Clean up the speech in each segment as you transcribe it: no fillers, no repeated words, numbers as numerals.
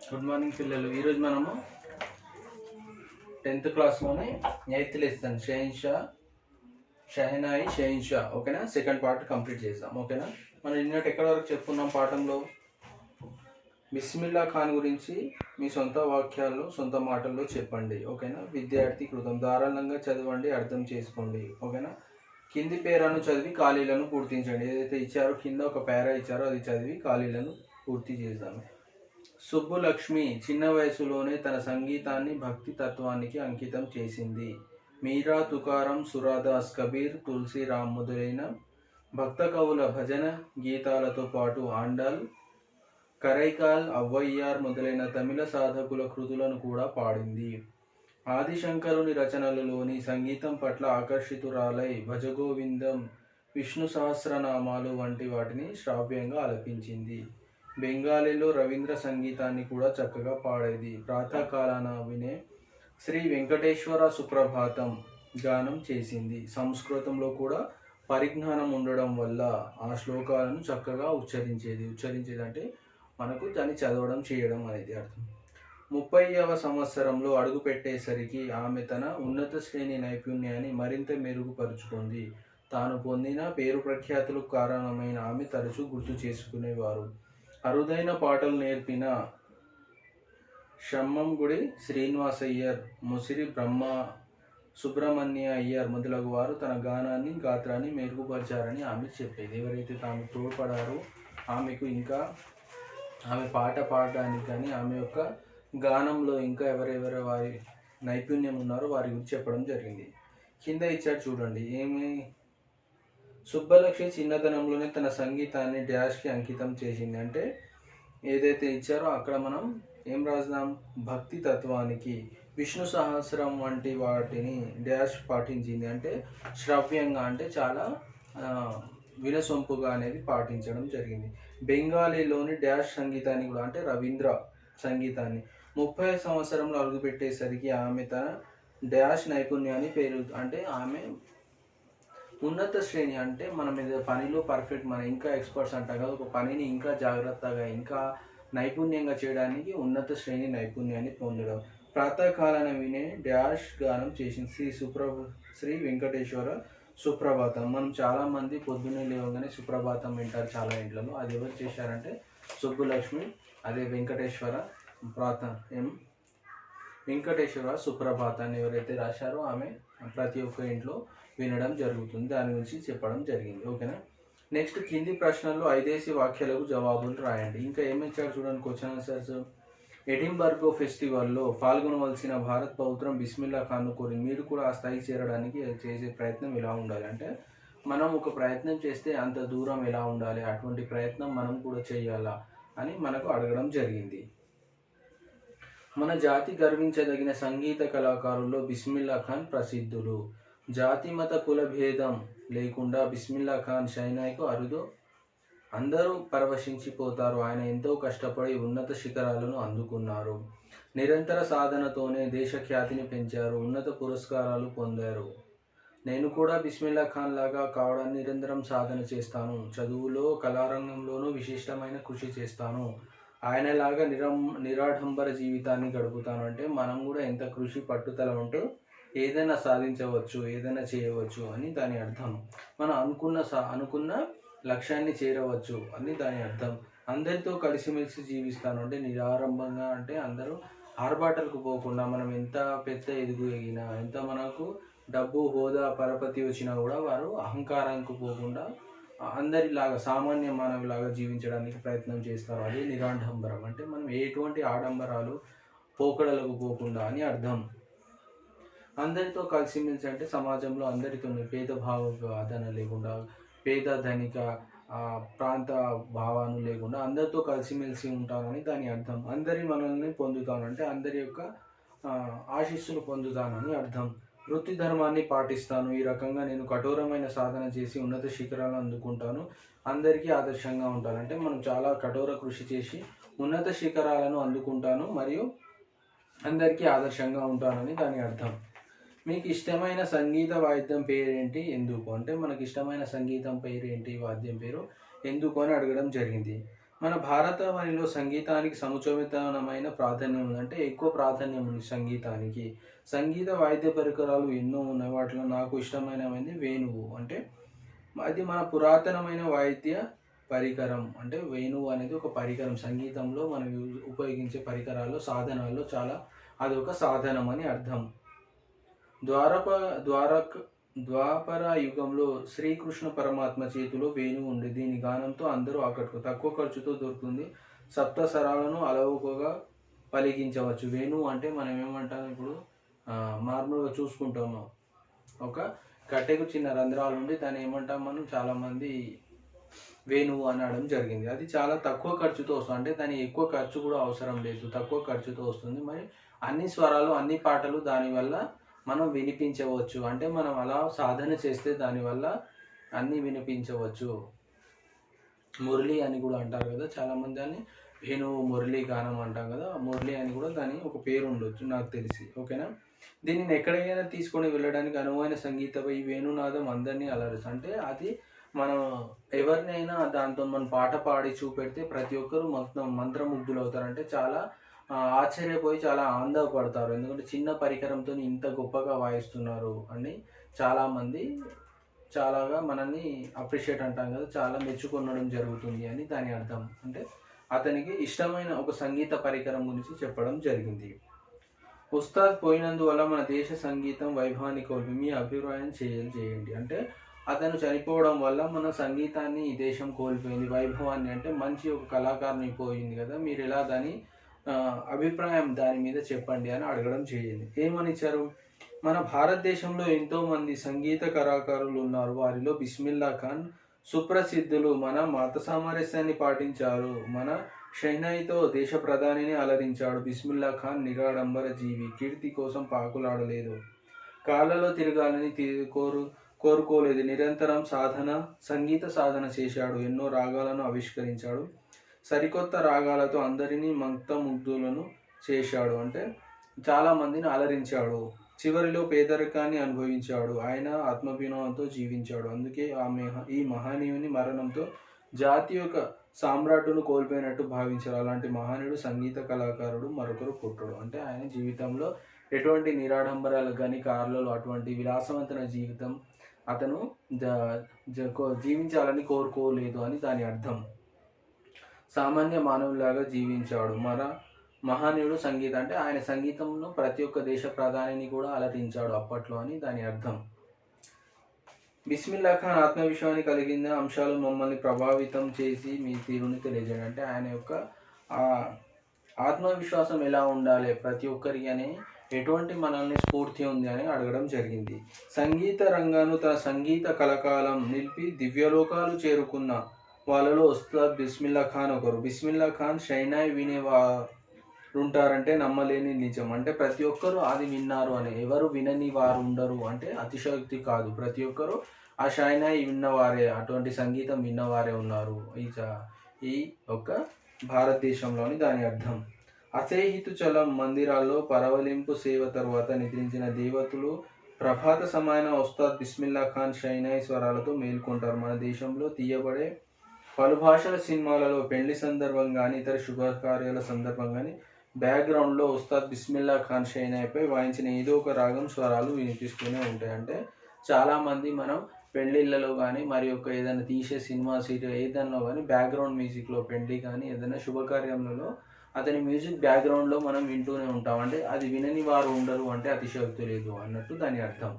Good morning పిల్లలు. ఈరోజు మనము 10th క్లాస్లోనే 8th lesson shehnai Shahenshah ఓకేనా, సెకండ్ పార్ట్ కంప్లీట్ చేద్దాం. ఓకేనా, మనం నిన్నటి ఎక్కడి వరకు చెప్పుకున్నాం పాఠంలో? బిస్మిల్లా ఖాన్ గురించి మీ సొంత వాక్యాల్లో సొంత మాటల్లో చెప్పండి. ఓకేనా, విద్యార్థి కృతం ధారాళంగా చదవండి, అర్థం చేసుకోండి. ఓకేనా, కింది పేరాను చదివి ఖాళీలను పూర్తించండి. ఏదైతే ఇచ్చారో కింద ఒక పేరా ఇచ్చారో అది చదివి ఖాళీలను పూర్తి చేద్దాం. సుబ్బులక్ష్మి చిన్న వయసులోనే తన సంగీతాన్ని భక్తి తత్వానికి అంకితం చేసింది. మీరా, తుకారం, సురాదాస్, కబీర్, తులసిరామ్ మొదలైన భక్త కవుల భజన గీతాలతో పాటు ఆండాల్, కరైకాల్, అవ్వయ్యార్ మొదలైన తమిళ సాధకుల కృతులను కూడా పాడింది. ఆదిశంకరుని రచనలలోని సంగీతం పట్ల ఆకర్షితురాలై భజగోవిందం, విష్ణు సహస్రనామాలు వంటి వాటిని శ్రావ్యంగా ఆలపించింది. బెంగాలీలో రవీంద్ర సంగీతాన్ని కూడా చక్కగా పాడేది. ప్రాతకాలాన వినే శ్రీ వెంకటేశ్వర సుప్రభాతం గానం చేసింది. సంస్కృతంలో కూడా పరిజ్ఞానం ఉండడం వల్ల ఆ శ్లోకాలను చక్కగా ఉచ్చరించేది అంటే మనకు దాన్ని చదవడం చేయడం అనేది అర్థం. 30వ సంవత్సరంలో అడుగుపెట్టేసరికి ఆమె తన ఉన్నత శ్రేణి నైపుణ్యాన్ని మరింత మెరుగుపరుచుకుంది. తాను పొందిన పేరు ప్రఖ్యాతులకు కారణమైన ఆమె తరచూ గుర్తు చేసుకునేవారు. అరుదైన పాటలు నేర్పిన షమ్మంగుడి శ్రీనివాస అయ్యర్, ముసిరి సుబ్రహ్మణ్య అయ్యర్ మొదలగు వారు తన గాత్రాన్ని మెరుగుపరిచారని ఆమె చెప్పేది. ఎవరైతే తాము తోడ్పడారో ఆమెకు, ఇంకా ఆమె పాట పాడడానికి కానీ ఆమె యొక్క గానంలో ఇంకా ఎవరెవరు వారి నైపుణ్యం ఉన్నారో వారి గురించి చెప్పడం జరిగింది. కింద ఇచ్చారు చూడండి. సుబ్బలక్ష్మి చిన్నతనంలోనే తన సంగీతాన్ని డ్యాష్కి అంకితం చేసింది. అంటే ఏదైతే ఇచ్చారో అక్కడ మనం ఏం రాసినాం? భక్తి తత్వానికి, విష్ణు సహస్రం వంటి వాటిని డ్యాష్ పాటించింది. అంటే శ్రవ్యంగా, అంటే చాలా వినసొంపుగా అనేది పాటించడం జరిగింది. బెంగాలీలోని డ్యాష్ సంగీతాన్ని కూడా, అంటే రవీంద్ర సంగీతాన్ని 30 సంవత్సరంలో అడుగుపెట్టేసరికి ఆమె తన డ్యాష్ నైపుణ్యాన్ని అంటే ఆమె ఉన్నత శ్రేణి, అంటే మన మీద పనిలో పర్ఫెక్ట్, మన ఇంకా ఎక్స్పర్ట్స్ అంటాం కదా, ఒక పనిని ఇంకా జాగ్రత్తగా ఇంకా నైపుణ్యంగా చేయడానికి ఉన్నత శ్రేణి నైపుణ్యాన్ని పొందడం. ప్రాతకాలాన వినే డ్యాష్ గానం చేసింది. శ్రీ వెంకటేశ్వర సుప్రభాతం. మనం చాలామంది పొద్దున్నే లేవగానే సుప్రభాతం వింటారు చాలా ఇంట్లలో. అది ఎవరు చేశారంటే సుబ్బులక్ష్మి. అదే వెంకటేశ్వర సుప్రభాతాన్ని ఎవరైతే రాశారో ఆమె ప్రతి ఒక్క ఇంట్లో వినడం జరుగుతుంది. దాని గురించి చెప్పడం జరిగింది. ఓకేనా, నెక్స్ట్ కింది ప్రశ్నల్లో 5 వాక్యాలకు జవాబులు రాయండి. ఇంకా ఏమిచ్చారు చూడండి క్వశ్చన్ ఆన్సర్స్. ఎడింబర్గో ఫెస్టివల్లో పాల్గొనవలసిన భారత్ పౌత్రం బిస్మిల్లా ఖాన్ కోరి మీరు కూడా ఆ స్థాయి చేరడానికి చేసే ప్రయత్నం ఎలా ఉండాలి? అంటే మనం ఒక ప్రయత్నం చేస్తే అంత దూరం ఎలా ఉండాలి, అటువంటి ప్రయత్నం మనం కూడా చేయాలా అని మనకు అడగడం జరిగింది. మన జాతి గర్వించదగిన సంగీత కళాకారుల్లో బిస్మిల్లా ఖాన్ ప్రసిద్ధులు. జాతి మత కుల భేదం లేకుండా బిస్మిల్లా ఖాన్ షహనాయికు అరుదు. అందరూ పరవశించిపోతారు. ఆయన ఎంతో కష్టపడి ఉన్నత శిఖరాలను అందుకున్నారు. నిరంతర సాధనతోనే దేశ ఖ్యాతిని పెంచారు. ఉన్నత పురస్కారాలు పొందారు. నేను కూడా బిస్మిల్లా ఖాన్ లాగా కావడానికి నిరంతరం సాధన చేస్తాను. చదువులో, కళారంగంలోనూ విశిష్టమైన కృషి చేస్తాను. ఆయనలాగా నిరాడంబర జీవితాన్ని గడుపుతాను. అంటే మనం కూడా ఎంత కృషి పట్టుదల ఉంటూ ఏదైనా సాధించవచ్చు, ఏదైనా చేయవచ్చు అని దాని అర్థం. మనం అనుకున్న లక్ష్యాన్ని చేరవచ్చు అని దాని అర్థం. అందరితో కలిసిమెలిసి జీవిస్తాను అంటే నిరాడంబరంగా, అంటే అందరూ ఆర్భాటాలకు పోకుండా, మనం ఎంత పెద్ద ఎదిగినా, ఎంత మనకు డబ్బు, హోదా, పరపతి వచ్చినా కూడా వారు అహంకారానికి పోకుండా అందరిలాగా సామాన్య మానవులాగా జీవించడానికి ప్రయత్నం చేస్తారు. అదే నిరాడంబరం. అంటే మనం ఎటువంటి ఆడంబరాలు, పోకడలకు పోకుండా అని అర్థం. అందరితో కలిసిమెలిసి అంటే సమాజంలో అందరితో భేదభావ వాదన లేకుండా, పేద ధనిక ప్రాంత భావాలు లేకుండా అందరితో కలిసిమెలిసి ఉంటానని దాని అర్థం. అందరి మనల్ని పొందుతానంటే అందరి యొక్క ఆశీస్సులు పొందుతానని అర్థం. వృత్తి ధర్మాన్ని పాటిస్తాను. ఈ రకంగా నేను కఠోరమైన సాధన చేసి ఉన్నత శిఖరాలను అందుకుంటాను. అందరికీ ఆదర్శంగా ఉంటాను. అంటే మనం చాలా కఠోర కృషి చేసి ఉన్నత శిఖరాలను అందుకుంటాను మరియు అందరికీ ఆదర్శంగా ఉంటానని దాని అర్థం. మీకు ఇష్టమైన సంగీత వాయిద్యం పేరేంటి, ఎందుకు? అంటే మనకి ఇష్టమైన సంగీతం పేరేంటి, వాద్యం పేరు ఎందుకు అని అడగడం జరిగింది. మన భారతవనిలో సంగీతానికి సముచితమైన ప్రాధాన్యం ఉంది, అంటే ఎక్కువ ప్రాధాన్యం ఉంది సంగీతానికి. సంగీత వాయిద్య పరికరాలు ఎన్నో ఉన్నాయి, వాటిలో నాకు ఇష్టమైనది వేణువు. అంటే అది మన పురాతనమైన వాయిద్య పరికరం. అంటే వేణువు అనేది ఒక పరికరం, సంగీతంలో మనం ఉపయోగించే పరికరాలు సాధనాల్లో చాలా అది ఒక సాధనం అని అర్థం. ద్వారప ద్వారక ద్వాపర యుగంలో శ్రీకృష్ణ పరమాత్మ చేతిలో వేణువు ఉంది. దీని గానంతో అందరూ తక్కువ ఖర్చుతో దొరుకుతుంది. సప్త స్వరాలను అలవోకగా పలికించవచ్చు. వేణువు అంటే మనం ఏమంటాం ఇప్పుడు నార్మల్గా చూసుకుంటాము, ఒక కట్టెకు చిన్న రంధ్రాలు ఉండి దాన్ని ఏమంటాం మనం, చాలామంది వేణువు అనడం జరిగింది. అది చాలా తక్కువ ఖర్చుతో వస్తుంది, అంటే దానికి ఎక్కువ ఖర్చు కూడా అవసరం లేదు, తక్కువ ఖర్చుతో వస్తుంది. మరి అన్ని స్వరాలు అన్ని పాటలు దానివల్ల మనం వినిపించవచ్చు. అంటే మనం అలా సాధన చేస్తే దానివల్ల అన్నీ వినిపించవచ్చు. మురళి అని కూడా అంటారు కదా చాలామంది, దాన్ని వేణువు మురళి గానం అంటాం కదా, మురళి అని కూడా దాని ఒక పేరు ఉండొచ్చు నాకు తెలిసి. ఓకేనా. దీనిని ఎక్కడికైనా తీసుకొని వెళ్ళడానికి అనువైన సంగీతపై ఈ వేణునాదం అందరినీ అలరిస్తుంది. అంటే అది మనం ఎవరినైనా దాంతో మనం పాట పాడి చూపెడితే ప్రతి ఒక్కరూ మొత్తం మంత్రముగ్ధులు అవుతారు. అంటే చాలా ఆశ్చర్యపోయి చాలా ఆనందపడతారు, ఎందుకంటే చిన్న పరికరంతో ఇంత గొప్పగా వాయిస్తున్నారు అని చాలామంది చాలాగా మనల్ని అప్రిషియేట్ అంటాం కదా, చాలా మెచ్చుకొనడం జరుగుతుంది అని దాని అర్థం. అంటే అతనికి ఇష్టమైన ఒక సంగీత పరికరం గురించి చెప్పడం జరిగింది. ఉస్తాద్ పోయినందువల్ల మన దేశ సంగీతం వైభవాన్ని కోల్పి మీ అభిప్రాయం చేయండి. అంటే అతను చనిపోవడం వల్ల మన సంగీతాన్ని ఈ దేశం కోల్పోయింది, వైభవాన్ని, అంటే మంచి ఒక కళాకారుని పోయింది కదా, మీరు ఎలా దాని అభిప్రాయం దాని మీద చెప్పండి అని అడగడం చేయండి. ఏమని ఇచ్చారు, మన భారతదేశంలో ఎంతోమంది సంగీత కళాకారులు ఉన్నారు, వారిలో బిస్మిల్లా ఖాన్ సుప్రసిద్ధులు. మన మత సామరస్యాన్ని పాటించారు, మన షెహనాయితో దేశ ప్రధానిని అలరించాడు. బిస్మిల్లా ఖాన్ నిరాడంబర జీవి, కీర్తి కోసం పాకులాడలేదు, కాళ్ళలో తిరగాలని కోరుకోలేదు, నిరంతరం సంగీత సాధన చేశాడు, ఎన్నో రాగాలను ఆవిష్కరించాడు, సరికొత్త రాగాలతో అందరినీ మంత్రముగ్ధులను చేశాడు. అంటే చాలామందిని అలరించాడు, చివరిలో పేదరికాన్ని అనుభవించాడు, ఆయన ఆత్మాభిమానంతో జీవించాడు. అందుకే ఈ మహనీయుని మరణంతో జాతి యొక్క సామ్రాట్టును కోల్పోయినట్టు భావించారు. అలాంటి మహనీయుడు సంగీత కళాకారుడు మరొకరు పుట్టడు. అంటే ఆయన జీవితంలో ఎటువంటి నిరాడంబరాలు కానీ కార్లలో అటువంటి విలాసవంతమైన జీవితం అతను జీవించాలని కోరుకోలేదు అని దాని అర్థం. సామాన్య మానవులాగా జీవించాడు మహనీయుడు సంగీతం. అంటే ఆయన సంగీతంలో ప్రతి ఒక్క దేశ ప్రధానిని కూడా అలరించాడు అప్పట్లో అని దాని అర్థం. బిస్మిల్లా ఖాన్ ఆత్మవిశ్వాసాన్ని కలిగిన అంశాలు మమ్మల్ని ప్రభావితం చేసి మీ తీరుని తెలియజేయండి. అంటే ఆయన యొక్క ఆత్మవిశ్వాసం ఎలా ఉండాలి ప్రతి ఒక్కరికి అని, ఎటువంటి మనల్ని స్ఫూర్తి ఉంది అని అడగడం జరిగింది. సంగీత రంగాన్ని తన సంగీత కలకాలం నిలిపి దివ్యలోకాలు చేరుకున్న వాళ్ళలో ఉస్తాద్ బిస్మిల్లా ఖాన్ ఒకరు. బిస్మిల్లా ఖాన్ షెహనాయి వినేవారు ఉంటారంటే నమ్మలేని నిజం. అంటే ప్రతి ఒక్కరూ అది విన్నారు అని, ఎవరు వినని వారు ఉండరు అంటే అతిశయోక్తి కాదు. ప్రతి ఒక్కరూ ఆ షెహనాయి విన్నవారే, అటువంటి సంగీతం విన్నవారే ఉన్నారు ఈ యొక్క భారతదేశంలోని దాని అర్థం. అసేహితు చలం మందిరాల్లో పరవలింపు సేవ తరువాత నిద్రించిన దేవతలు ప్రభాత సమాన ఉస్తాద్ బిస్మిల్లా ఖాన్ షెహనాయి స్వరాలతో మేల్కొంటారు. మన దేశంలో తీయబడే పలు భాషల సినిమాలలో పెళ్లి సందర్భం కానీ ఇతర శుభకార్యాల సందర్భం కానీ బ్యాక్గ్రౌండ్లో ఉస్తాద్ బిస్మిల్లా ఖాన్ షెహనాయిపై వాయించిన ఏదో ఒక రాగం స్వరాలు వినిపిస్తూనే ఉంటాయి. అంటే చాలామంది మనం పెళ్ళిళ్ళలో కానీ మరి ఒక ఏదైనా తీసే సినిమా సీరియల్ ఏదైనా కానీ బ్యాక్గ్రౌండ్ మ్యూజిక్లో పెళ్ళి కానీ ఏదైనా శుభకార్యంలో అతని మ్యూజిక్ బ్యాక్గ్రౌండ్లో మనం వింటూనే ఉంటాం. అంటే అది వినని వారు ఉండరు అంటే అతిశయోక్తి లేదు అన్నట్టు దాని అర్థం.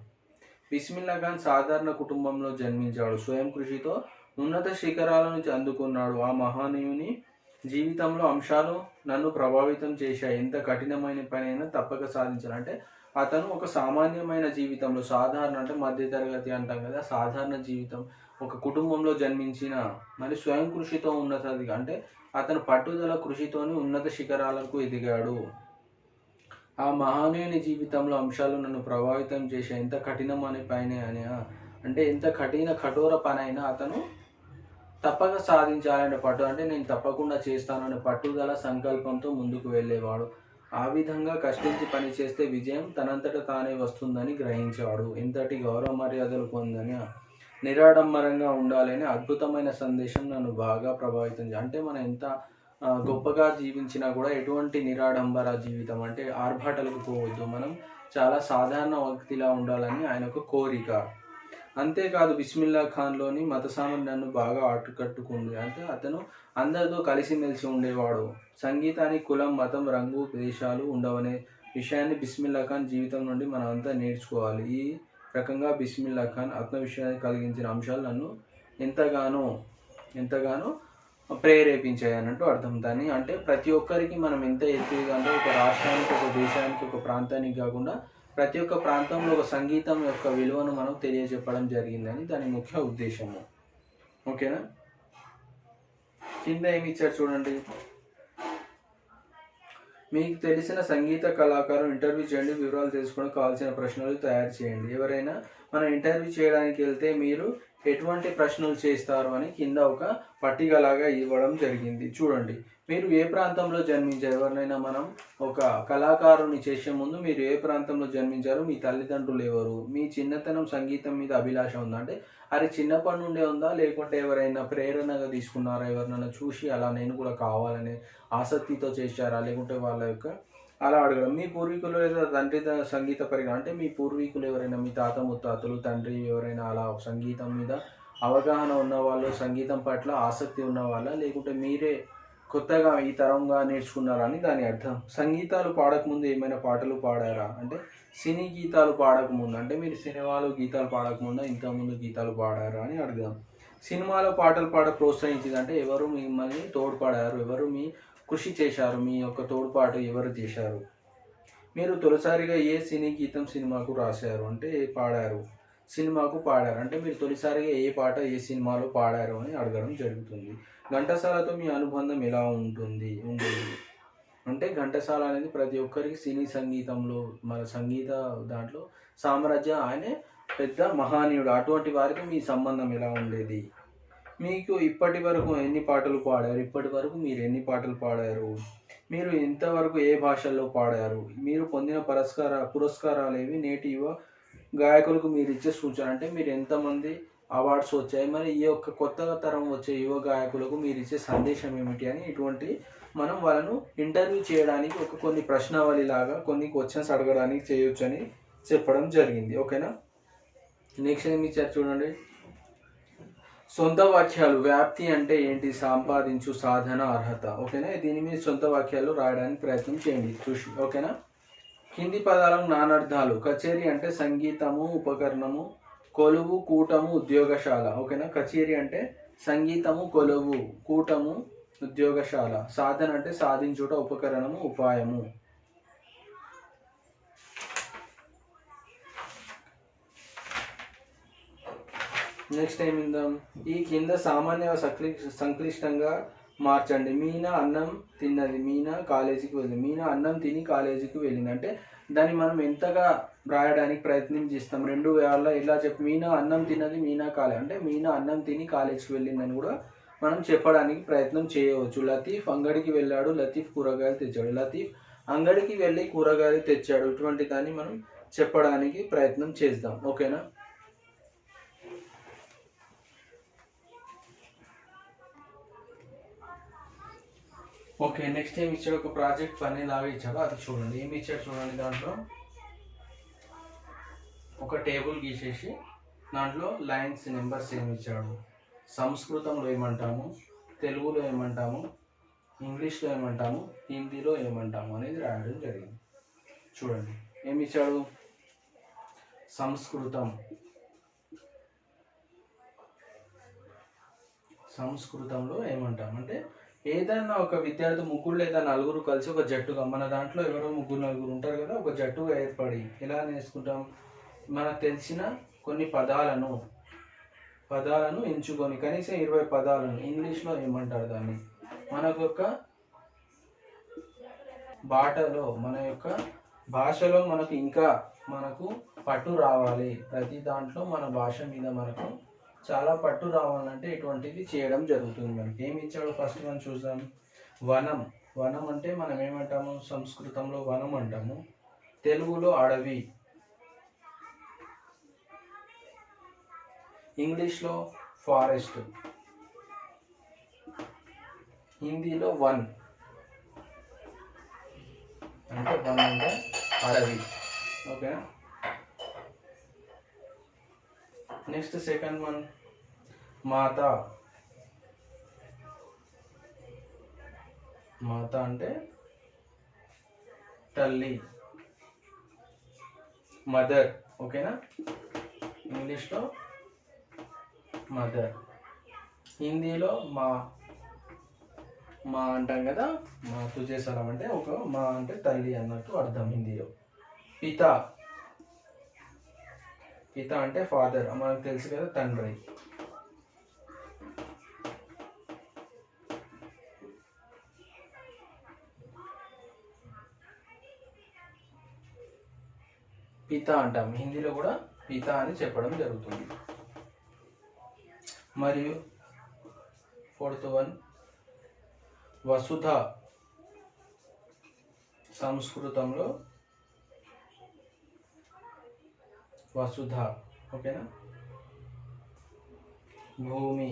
బిస్మిల్లా ఖాన్ సాధారణ కుటుంబంలో జన్మించాడు, స్వయం కృషితో ఉన్నత శిఖరాలను అందుకున్నాడు. ఆ మహనీయుని జీవితంలో అంశాలు నన్ను ప్రభావితం చేశాయి, ఎంత కఠినమైన పనైనా తప్పక సాధించాలి. అంటే అతను ఒక సామాన్యమైన జీవితంలో సాధారణ అంటే మధ్యతరగతి అంటాం కదా, సాధారణ జీవితం, ఒక కుటుంబంలో జన్మించిన మరి స్వయం కృషితో ఉన్నతది, అంటే అతను పట్టుదల కృషితోని ఉన్నత శిఖరాలకు ఎదిగాడు. ఆ మహనీయుని జీవితంలో అంశాలు నన్ను ప్రభావితం చేశాయి, ఎంత కఠినమైన పని అని, అంటే ఎంత కఠోర పనైనా అతను తప్పక సాధించాలనే పట్టు, అంటే నేను తప్పకుండా చేస్తాననే పట్టుదల సంకల్పంతో ముందుకు వెళ్ళేవాడు. ఆ విధంగా కష్టించి పనిచేస్తే విజయం తనంతట తానే వస్తుందని గ్రహించాడు. ఎంతటి గౌరవ మర్యాదలు పొందని నిరాడంబరంగా ఉండాలని అద్భుతమైన సందేశం నన్ను బాగా ప్రభావితం అంటే మనం ఎంత గొప్పగా జీవించినా కూడా ఎటువంటి నిరాడంబర జీవితం అంటే ఆర్భాటలకు పోవద్దు, మనం చాలా సాధారణ వ్యక్తిలా ఉండాలని ఆయన ఒక కోరిక. అంతేకాదు బిస్మిల్లా ఖాన్లోని మత సామర్థ్యాన్ని బాగా ఆటుకట్టుకుంది. అంటే అతను అందరితో కలిసిమెలిసి ఉండేవాడు. సంగీతానికి కులం, మతం, రంగు, దేశాలు ఉండవనే విషయాన్ని బిస్మిల్లా ఖాన్ జీవితం నుండి మనం అంతా నేర్చుకోవాలి. ఈ రకంగా బిస్మిల్లా ఖాన్ ఆత్మవిశ్వాసాన్ని కలిగించిన అంశాలు నన్ను ఎంతగానో ప్రేరేపించాయి అన్నట్టు అర్థం. దాన్ని అంటే ప్రతి ఒక్కరికి మనం ఎంత ఎత్తుగా అంటే ఒక రాష్ట్రానికి, ఒక దేశానికి, ఒక ప్రాంతానికి కాకుండా ప్రతి ఒక్క ప్రాంతంలో ఒక సంగీతం యొక్క విలువను మనం తెలియజెప్పడం జరిగిందని దాని ముఖ్య ఉద్దేశము. ఓకేనా? కింద ఏమి ఇచ్చారు చూడండి. మీకు తెలిసిన సంగీత కళాకారులు ఇంటర్వ్యూ చేయండి, వివరాలు తెలుసుకొని కావాల్సిన ప్రశ్నలు తయారు చేయండి. ఎవరైనా మనం ఇంటర్వ్యూ చేయడానికి వెళ్తే మీరు ఎటువంటి ప్రశ్నలు చేస్తారు అని కింద ఒక పట్టికలాగా ఇవ్వడం జరిగింది. చూడండి, మీరు ఏ ప్రాంతంలో జన్మించారు, ఎవరినైనా మనం ఒక కళాకారుని చేసే ముందు మీరు ఏ ప్రాంతంలో జన్మించారు, మీ తల్లిదండ్రులు ఎవరు, మీ చిన్నతనం సంగీతం మీద అభిలాష ఉందా, అంటే అది చిన్నప్పటి నుండే ఉందా లేకుంటే ఎవరైనా ప్రేరణగా తీసుకున్నారా, ఎవరినైనా చూసి అలా నేను కూడా కావాలనే ఆసక్తితో చేశారా, లేకుంటే వాళ్ళ యొక్క అలా అడగడం. మీ పూర్వీకులు లేదా తండ్రి సంగీత పరిజ్ఞానం అంటే మీ పూర్వీకులు ఎవరైనా, మీ తాత ముత్తాతలు, తండ్రి ఎవరైనా అలా సంగీతం మీద అవగాహన ఉన్నవాళ్ళు, సంగీతం పట్ల ఆసక్తి ఉన్నవాళ్ళ, లేకుంటే మీరే కొత్తగా ఈ తరంగా నేర్చుకున్నారా అని దాని అర్థం. సంగీతాలు పాడకముందు ఏమైనా పాటలు పాడారా అంటే సినీ గీతాలు పాడకముందు, అంటే మీరు సినిమాలో గీతాలు పాడకముందు ఇంతకుముందు గీతాలు పాడారా అని అడుగుదాం. సినిమాలో పాటలు ప్రోత్సహించింది అంటే ఎవరు మిమ్మల్ని తోడ్పడారు, ఎవరు మీ కృషి చేశారు, మీ యొక్క తోడ్పాటు ఎవరు చేశారు. మీరు తొలిసారిగా ఏ సినీ గీతం సినిమాకు రాశారు అంటే పాడారు, సినిమాకు పాడారు అంటే మీరు తొలిసారిగా ఏ పాట ఏ సినిమాలో పాడారు అని అడగడం జరుగుతుంది. ఘంటసాలతో మీ అనుబంధం ఎలా ఉండేది అంటే ఘంటసాల అనేది ప్రతి ఒక్కరికి సినీ సంగీతంలో మన సంగీత దాంట్లో సామ్రాజ్యం, ఆయనే పెద్ద మహానీయుడు. అటువంటి వారికి మీ సంబంధం ఎలా ఉండేది. మీకు ఇప్పటి వరకు ఎన్ని పాటలు పాడారు, ఇప్పటి వరకు మీరు ఎన్ని పాటలు పాడారు, మీరు ఇంతవరకు ఏ భాషల్లో పాడారు, మీరు పొందిన పురస్కారాలు ఏవి, నేటి యువ గాయకులకు మీరు ఇచ్చే సూచన అంటే మీరు ఎంతమంది అవార్డ్స్ వచ్చాయి, మరి ఈ యొక్క కొత్త తరం వచ్చే యువ గాయకులకు మీరు ఇచ్చే సందేశం ఏమిటి అని ఇటువంటి మనం వాళ్ళను ఇంటర్వ్యూ చేయడానికి కొన్ని ప్రశ్నావళి లాగా కొన్ని క్వశ్చన్స్ అడగడానికి చేయొచ్చు అని చెప్పడం జరిగింది. ఓకేనా? నెక్స్ట్ ఏమి ఇచ్చారు చూడండి. సొంత వాక్యాలు వ్యాప్తి అంటే ఏంటి, సంపాదించు, సాధన, అర్హత. ఓకేనా? దీని మీద సొంత వాక్యాలు రాయడానికి ప్రయత్నం చేయండి చూసి. ఓకేనా? కింది పదాలకు నానార్థాలు. కచేరీ అంటే సంగీతము, ఉపకరణము, కొలువు, కూటము, ఉద్యోగశాల. ఓకేనా? కచేరీ అంటే సంగీతము, కొలువు, కూటము, ఉద్యోగశాల. సాధన అంటే సాధించుట, ఉపకరణము, ఉపాయము. నెక్స్ట్ ఏమిందాం. ఈ కింద సామాన్య సంక్లిష్టంగా మార్చండి. మీనా అన్నం తిన్నది, మీనా కాలేజీకి వెళ్ళింది. మీనా అన్నం తిని కాలేజీకి వెళ్ళింది అంటే దాన్ని మనం ఎంతగా రాయడానికి ప్రయత్నం చేస్తాం. రెండు వేళ ఇలా చెప్పి మీనా అన్నం తిన్నది, మీనా కాలేజ్ అంటే మీనా అన్నం తిని కాలేజీకి వెళ్ళిందని కూడా మనం చెప్పడానికి ప్రయత్నం చేయవచ్చు. లతీఫ్ అంగడికి వెళ్ళాడు, లతీఫ్ కూరగాయలు తెచ్చాడు. లతీఫ్ అంగడికి వెళ్ళి కూరగాయలు తెచ్చాడు. ఇటువంటి దాన్ని మనం చెప్పడానికి ప్రయత్నం చేద్దాం. ఓకేనా? ఓకే, నెక్స్ట్ ఏమి ఇచ్చాడు, ఒక ప్రాజెక్ట్ పని లాగా ఇచ్చాడు, అది చూడండి. ఏమి ఇచ్చాడు చూడండి. దాంట్లో ఒక టేబుల్ గీసేసి దాంట్లో లైన్స్ నెంబర్స్ ఏమి ఇచ్చాడు, సంస్కృతంలో ఏమంటాము, తెలుగులో ఏమంటాము, ఇంగ్లీష్లో ఏమంటాము, హిందీలో ఏమంటాము అనేది రాయడం జరిగింది. చూడండి ఏమి ఇచ్చాడు. సంస్కృతంలో ఏమంటామంటే ఏదన్నా ఒక విద్యార్థి ముగ్గురు లేదా నలుగురు కలిసి ఒక జట్టుగా, మన దాంట్లో ఎవరో ముగ్గురు నలుగురు ఉంటారు కదా, ఒక జట్టుగా ఏర్పడి ఎలా నేర్చుకుంటాం, మనకు తెలిసిన కొన్ని పదాలను ఎంచుకొని కనీసం 20 పదాలను ఇంగ్లీష్లో ఏమంటారు దాన్ని, మన యొక్క భాషలో మనకు పట్టు రావాలి. ప్రతి దాంట్లో మన భాష మీద మనకు చాలా పట్టు రావాలంటే ఇటువంటిది చేయడం జరుగుతుంది. మనకి ఏమి ఇచ్చాడో ఫస్ట్ మనం చూద్దాం. వనం అంటే మనం ఏమంటాము, సంస్కృతంలో వనం అంటాము, తెలుగులో అడవి. ఇంగ్లీష్లో ఫారెస్ట్, హిందీలో వన్ అంటే వన్ అంటే అడవి. ఓకేనా. నెక్స్ట్ సెకండ్ వన్ మాత. మాత అంటే తల్లి, మదర్. ఓకేనా. ఇంగ్లీష్లో మదర్, హిందీలో మా. మా అంటాం కదా, మా తుజే సలాం అంటే ఒక మా అంటే తల్లి అన్నట్టు అర్థం హిందీలో. పిత, పిత అంటే ఫాదర్, మనకు తెలుసు కదా తండ్రి. పిత అంటాం, హిందీలో కూడా పిత అని చెప్పడం జరుగుతుంది. మరియు ఫోర్త్ వన్ వసుధ, సంస్కృతంలో వసుధ. ఓకేనా. భూమి,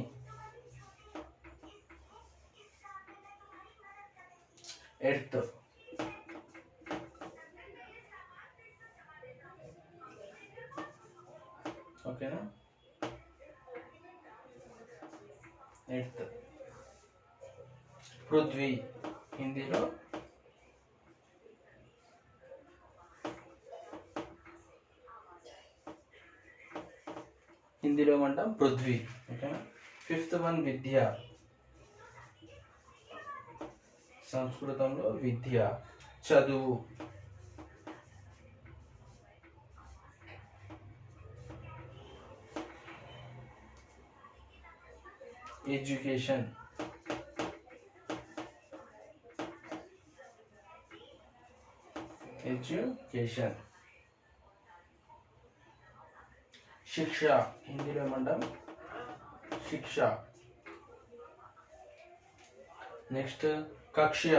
ఎర్త్. ఓకేనా. ఎర్త్. పృథ్వీ, హిందీలో ఏమంటాం పృథ్వీ. ఓకేనా. ఫిఫ్త్ వన్ విద్య, సంస్కృతంలో విద్య, చదువు. Education, education. శిక్ష, హిందీలో ఏమంటాం శిక్ష. నెక్స్ట్ కక్ష్య,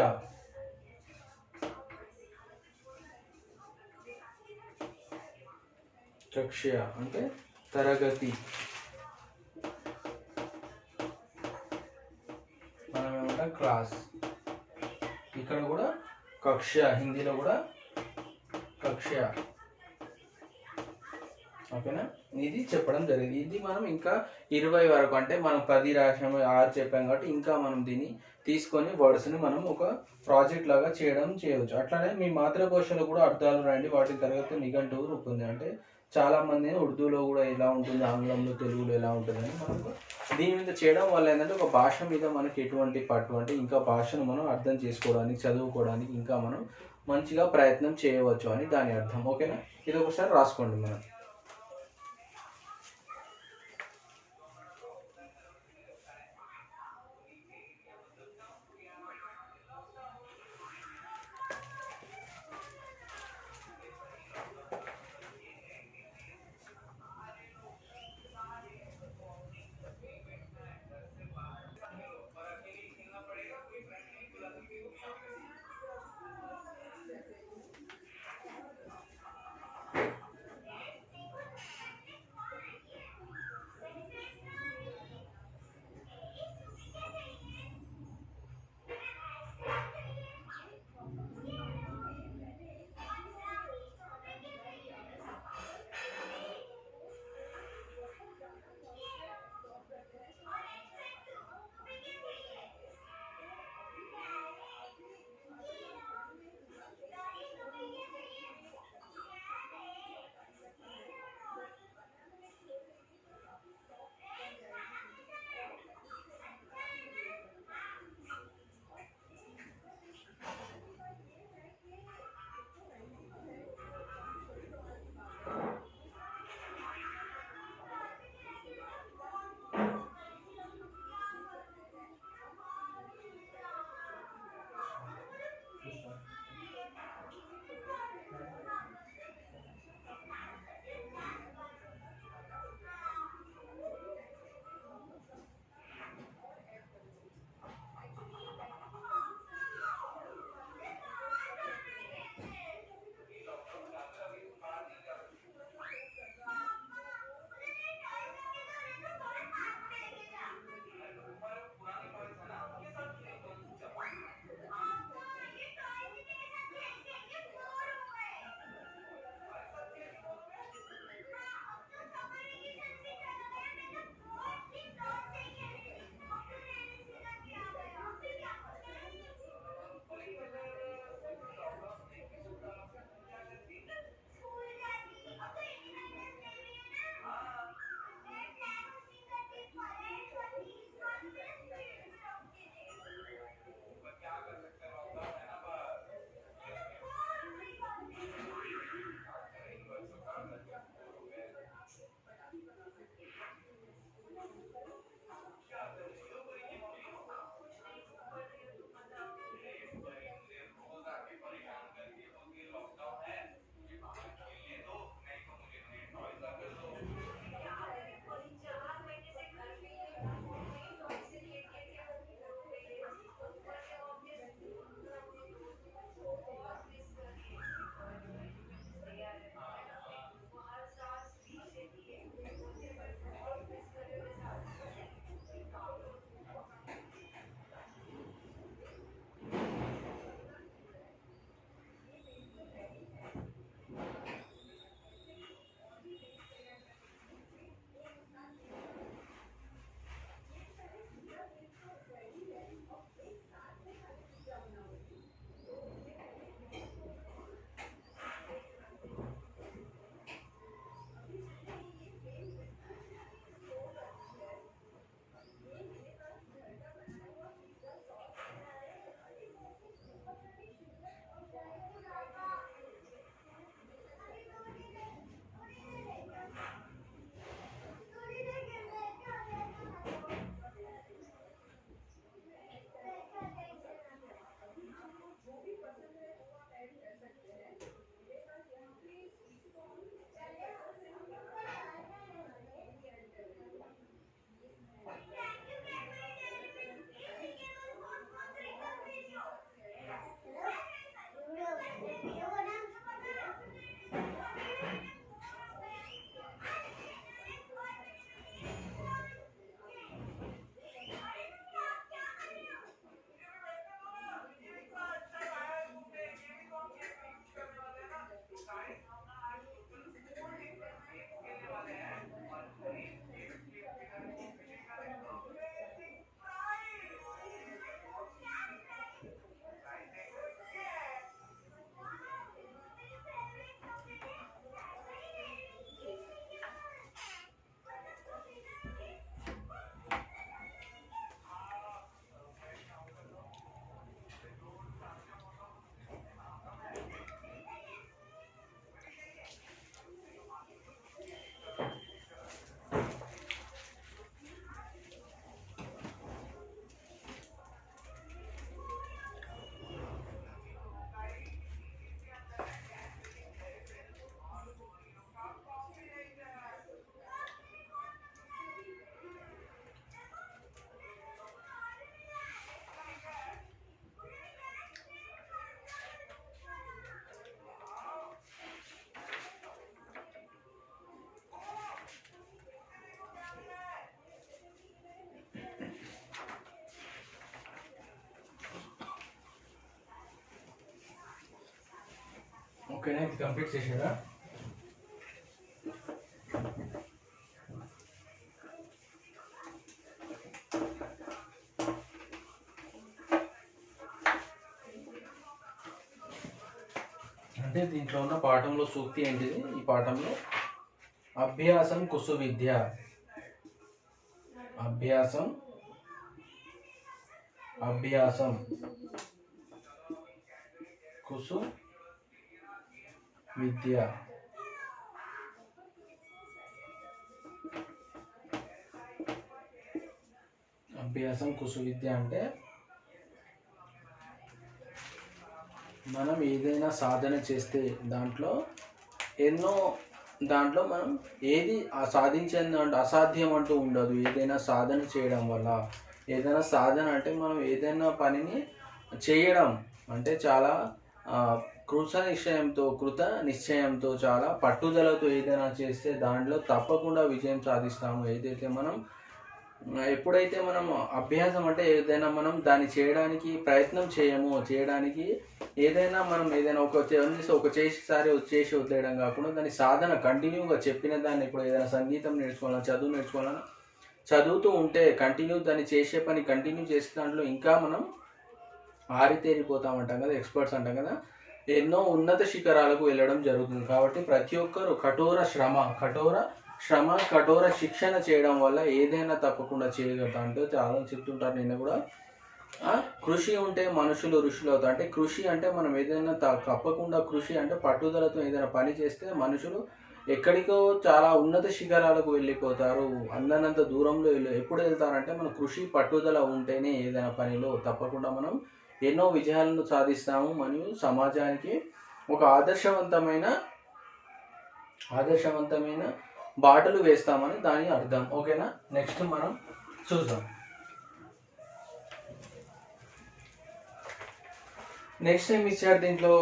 కక్ష్య అంటే తరగతి. మనం ఏమంటాం క్లాస్. ఇక్కడ కూడా కక్ష్య, హిందీలో కూడా కక్ష్య. ఓకేనా. ఇది చెప్పడం జరిగింది. ఇది మనం ఇంకా 20 వరకు, అంటే మనం 10 రాసాము, 6 చెప్పాం కాబట్టి ఇంకా మనం దీన్ని తీసుకొని వర్డ్స్ని మనం ఒక ప్రాజెక్ట్ లాగా చేయవచ్చు. అట్లానే మీ మాతృభాషలో కూడా అర్థాలు రాయండి, వాటి తరగతి నిఘంటువు రూపొంది. అంటే చాలా మంది ఉర్దూలో కూడా ఎలా ఉంటుంది, ఆంగ్లంలో, తెలుగులో ఎలా ఉంటుంది అని మనకు దీని మీద చేయడం వల్ల ఏంటంటే ఒక భాష మీద మనకి ఎటువంటి పట్టు, అంటే ఇంకా భాషను మనం అర్థం చేసుకోవడానికి, చదువుకోవడానికి ఇంకా మనం మంచిగా ప్రయత్నం చేయవచ్చు అని దాని అర్థం. ఓకేనా. ఇది ఒకసారి రాసుకోండి మనం. ఓకేనా, ఇది కంప్లీట్ చేసారా? అంటే దీంట్లో ఉన్న పాఠంలో సూక్తి ఏంటిది? ఈ పాఠంలో అభ్యాసం కుసు విద్య, అభ్యాసం అభ్యాసం కుసు విద్య. అభ్యాసం కుసు విద్య అంటే మనం ఏదైనా సాధన చేస్తే దాంట్లో మనం ఏది సాధించేది అంటే అసాధ్యం అంటూ ఉండదు. ఏదైనా సాధన చేయడం వల్ల, ఏదైనా సాధన అంటే మనం ఏదైనా పనిని చేయడం అంటే చాలా కృత నిశ్చయంతో చాలా పట్టుదలతో ఏదైనా చేస్తే దాంట్లో తప్పకుండా విజయం సాధిస్తాము. ఎప్పుడైతే మనం అభ్యాసం అంటే ఏదైనా మనం దాన్ని చేయడానికి ప్రయత్నం చేయడానికి ఏదైనా ఒక చేసి వదిలేయడం కాకుండా దాని సాధన కంటిన్యూగా చెప్పిన దాన్ని, ఇప్పుడు ఏదైనా సంగీతం నేర్చుకోవాలన్నా చదువు నేర్చుకోవాలన్నా చదువుతూ ఉంటే కంటిన్యూ దాన్ని చేసే పని కంటిన్యూ చేసే దాంట్లో ఇంకా మనం ఆరితేరిపోతామంటాం కదా, ఎక్స్పర్ట్స్ అంటాం కదా, ఎన్నో ఉన్నత శిఖరాలకు వెళ్ళడం జరుగుతుంది. కాబట్టి ప్రతి ఒక్కరు కఠోర శిక్షణ చేయడం వల్ల ఏదైనా తప్పకుండా చేయగలుగుతాం. అంటే చాలా చెప్తుంటారు నిన్న కూడా, కృషి ఉంటే మనుషులు ఋషులు అవుతారు. అంటే కృషి అంటే మనం ఏదైనా తప్పకుండా కృషి అంటే పట్టుదలతో ఏదైనా పని చేస్తే మనుషులు ఎక్కడికో చాలా ఉన్నత శిఖరాలకు వెళ్ళిపోతారు. అందనంత దూరంలో ఎప్పుడు వెళ్తారంటే మన కృషి పట్టుదల ఉంటేనే ఏదైనా పనిలో తప్పకుండా మనం ఎన్నో విజయాలను సాధిస్తాము. మరియు సమాజానికి ఒక ఆదర్శవంతమైన బాటలు వేస్తామని దాని అర్థం. ఓకేనా, నెక్స్ట్ మనం చూద్దాం. నెక్స్ట్ ఏం ఇచ్చారు దీంట్లో,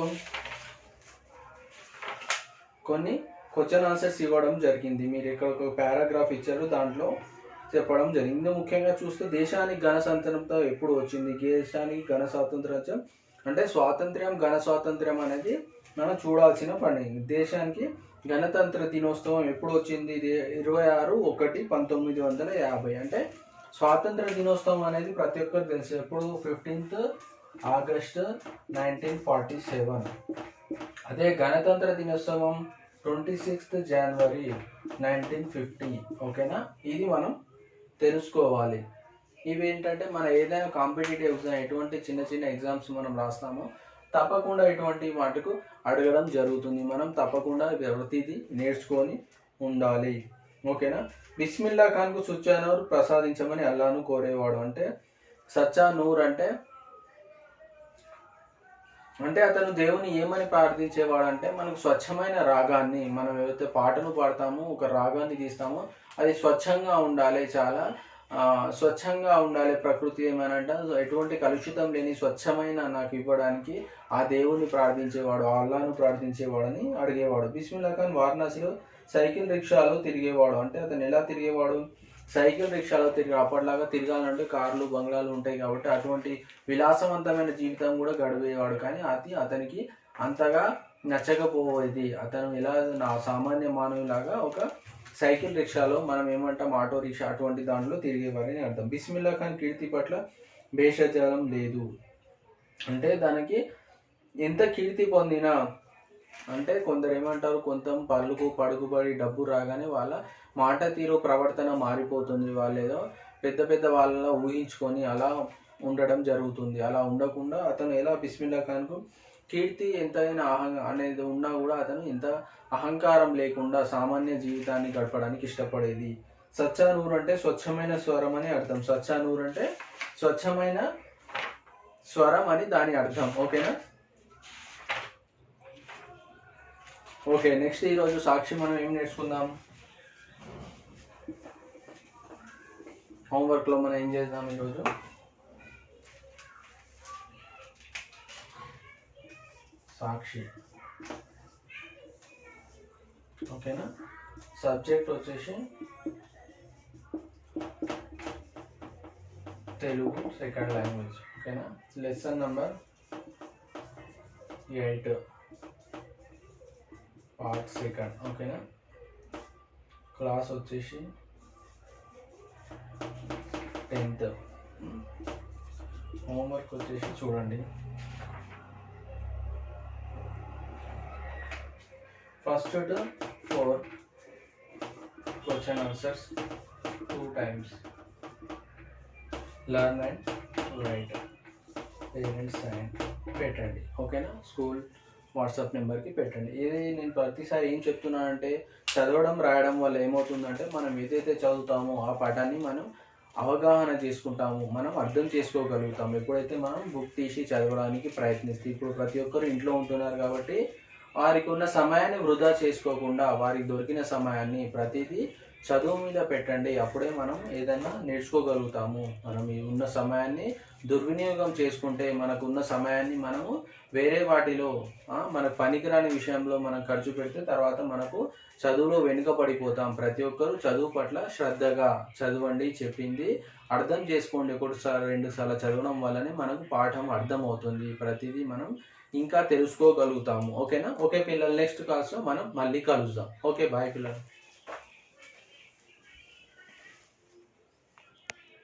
కొన్ని క్వశ్చన్ ఆన్సర్స్ ఇవ్వడం జరిగింది. మీరు ఇక్కడ ఒక పారాగ్రాఫ్ ఇచ్చారు, దాంట్లో చెప్పడం జరిగింది. ముఖ్యంగా చూస్తే దేశానికి ఘన స్వాతంత్రం ఎప్పుడు వచ్చింది? దేశానికి ఘన స్వాతంత్రం అంటే ఘన స్వాతంత్ర్యం అనేది మనం చూడాల్సిన పని. దేశానికి గణతంత్ర దినోత్సవం ఎప్పుడు వచ్చింది? 26/1/1950. అంటే స్వాతంత్ర దినోత్సవం అనేది ప్రతి ఒక్కరు తెలుసు. ఎప్పుడు? 15th August 1947. అదే గణతంత్ర దినోత్సవం 26th January 1950. ఓకేనా, ఇది మనం తెలుసుకోవాలి. ఇవి ఏంటంటే మన ఏదైనా కాంపిటేటివ్ ఎగ్జామ్, ఎటువంటి చిన్న ఎగ్జామ్స్ మనం రాస్తామో తప్పకుండా ఇటువంటి వాటికి అడగడం జరుగుతుంది. మనం తప్పకుండా ప్రతిదీ నేర్చుకొని ఉండాలి. ఓకేనా. బిస్మిల్లా ఖాన్కు సచ్చా నూర్ ప్రసాదించమని అల్లాను కోరేవాడు. అంటే సచ్చా నూర్ అంటే అతను దేవుని ఏమని ప్రార్థించేవాడు అంటే మనకు స్వచ్ఛమైన రాగాన్ని, మనం ఏదైతే పాటను పాడతామో ఒక రాగాన్ని తీస్తామో అది స్వచ్ఛంగా ఉండాలి, చాలా స్వచ్ఛంగా ఉండాలి. ప్రకృతి ఏమనంటే ఎటువంటి కలుషితం లేని స్వచ్ఛమైన నాకు ఇవ్వడానికి ఆ దేవుని ప్రార్థించేవాడు, అల్లాను ప్రార్థించేవాడని అడిగేవాడు. బిస్మిల్లా ఖాన్ వారణాసిలో సైకిల్ రిక్షాలో తిరిగేవాడు. అంటే అతను ఎలా తిరిగేవాడు? సైకిల్ రిక్షాలో అప్పటిలాగా తిరగాలంటే కార్లు బంగ్లాలు ఉంటాయి కాబట్టి అటువంటి విలాసవంతమైన జీవితం కూడా గడిపేవాడు. కానీ అతనికి అంతగా నచ్చకపోయేది. అతను ఎలా సామాన్య మానవులాగా ఒక సైకిల్ రిక్షాలో, మనం ఏమంటాం ఆటో రిక్షా, అటువంటి దాంట్లో తిరిగేవారని అర్థం. బిస్మిల్లా ఖాన్ కీర్తి పట్ల భేషజాలం లేదు. అంటే దానికి ఎంత కీర్తి పొందినా, అంటే కొందరు ఏమంటారు, కొంత పలుకుబడి డబ్బు రాగానే వాళ్ళ మాట తీరు ప్రవర్తన మారిపోతుంది. వాళ్ళు ఏదో పెద్ద వాళ్ళ ఊహించుకొని అలా ఉండడం జరుగుతుంది. అలా ఉండకుండా అతను ఎలా బిస్మిల్లా ఖాన్కు కీర్తి ఎంతైనా అనేది ఉన్నా కూడా అతను ఎంత అహంకారం లేకుండా సామాన్య జీవితాన్ని గడపడానికి ఇష్టపడేది. సచ్చా నూర్ అంటే స్వచ్ఛమైన స్వరం అని అర్థం. సచ్చా నూర్ అంటే స్వచ్ఛమైన స్వరం అని దాని అర్థం. ఓకేనా. ఓకే, నెక్స్ట్ ఈరోజు సాక్షి మనం ఏం నేర్చుకుందాం? హోంవర్క్లో మనం ఏం చేద్దాం ఈరోజు? సాక్షి. ఓకేనా. సబ్జెక్ట్ వచ్చేసి తెలుగు సెకండ్ లాంగ్వేజ్. ఓకేనా. Lesson number 8. Part second. ఓకేనా. క్లాస్ వచ్చేసి 10th. హోంవర్క్ వచ్చేసి చూడండి. First 4 question answers 2 times. Learn and write. Parents sign పెట్టండి. ఓకేనా. స్కూల్ వాట్సాప్ నెంబర్కి పెట్టండి. ఇది నేను ప్రతిసారి ఏం చెప్తున్నానంటే, చదవడం రాయడం వల్ల ఏమవుతుందంటే, మనం ఏదైతే చదువుతామో ఆ పాఠాన్ని మనం అవగాహన చేసుకుంటాము, మనం అర్థం చేసుకోగలుగుతాము ఎప్పుడైతే మనం బుక్ తీసి చదవడానికి ప్రయత్నిస్తే. ఇప్పుడు ప్రతి ఒక్కరు ఇంట్లో ఉంటున్నారు కాబట్టి వారికి ఉన్న సమయాన్ని వృధా చేసుకోకుండా వారికి దొరికిన సమయాన్ని ప్రతిదీ చదువు మీద పెట్టండి. అప్పుడే మనం ఏదైనా నేర్చుకోగలుగుతాము. మనం ఈ ఉన్న సమయాన్ని దుర్వినియోగం చేసుకుంటే మనకున్న సమయాన్ని మనము వేరే వాటిలో మనకు పనికిరాని విషయంలో మనం ఖర్చు పెడితే తర్వాత మనకు చదువులో వెనుకబడిపోతాం. ప్రతి ఒక్కరూ చదువు పట్ల శ్రద్ధగా చదవండి. చెప్పింది అర్థం చేసుకోండి. 1 సార్లు 2 సార్లు చదవడం వల్లనే మనకు పాఠం అర్థమవుతుంది. ప్రతిదీ మనం ఇంకా తెలుసుకోగలుగుతాము. ఓకేనా. ఓకే పిల్లలు, నెక్స్ట్ క్లాస్లో మనం మళ్ళీ కలుద్దాం. ఓకే, బాయ్ పిల్లలు.